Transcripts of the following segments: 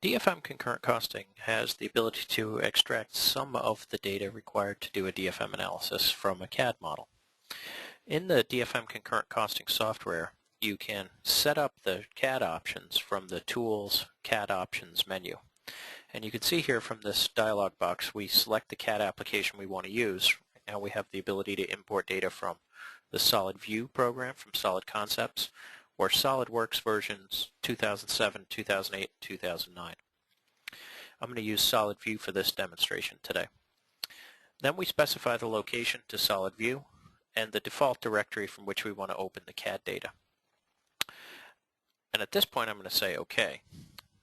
DFM concurrent costing has the ability to extract some of the data required to do a DFM analysis from a CAD model. In the DFM concurrent costing software, you can set up the CAD options from the Tools CAD Options menu. And you can see here from this dialog box, we select the CAD application we want to use. Now we have the ability to import data from the Solid View program from Solid Concepts, or SolidWorks versions 2007, 2008, 2009. I'm going to use Solid View for this demonstration today. Then we specify the location to Solid View and the default directory from which we want to open the CAD data. And at this point I'm going to say OK.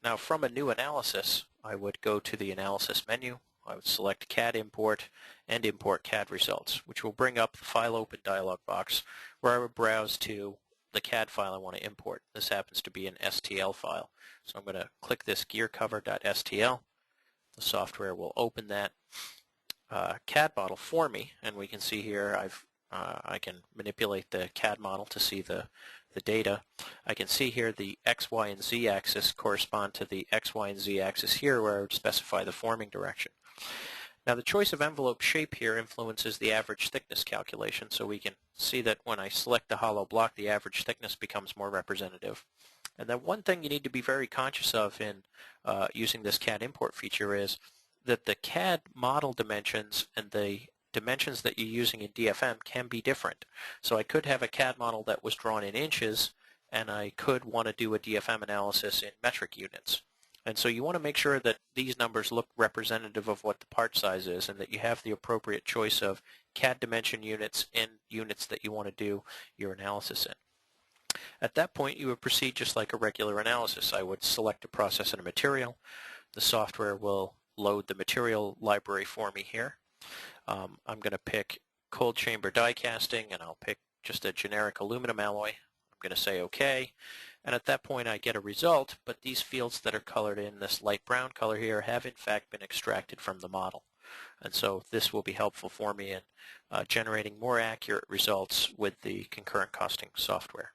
Now from a new analysis, I would go to the Analysis menu. I would select CAD Import and Import CAD Results, which will bring up the File Open dialog box where I would browse to the CAD file I want to import. This happens to be an STL file. So I'm going to click this gearcover.stl. The software will open that CAD model for me, and we can see here I can manipulate the CAD model to see the data. I can see here the X, Y, and Z axis correspond to the X, Y, and Z axis here where I would specify the forming direction. Now the choice of envelope shape here influences the average thickness calculation, so we can see that when I select the hollow block, the average thickness becomes more representative. And then one thing you need to be very conscious of in using this CAD import feature is that the CAD model dimensions and the dimensions that you're using in DFM can be different. So I could have a CAD model that was drawn in inches, and I could want to do a DFM analysis in metric units. And so you want to make sure that these numbers look representative of what the part size is and that you have the appropriate choice of CAD dimension units in units that you want to do your analysis in. At that point, you would proceed just like a regular analysis. I would select a process and a material. The software will load the material library for me here. I'm going to pick cold chamber die casting, and I'll pick just a generic aluminum alloy. I'm going to say OK, and at that point I get a result, but these fields that are colored in this light brown color here have in fact been extracted from the model. And so this will be helpful for me in generating more accurate results with the concurrent costing software.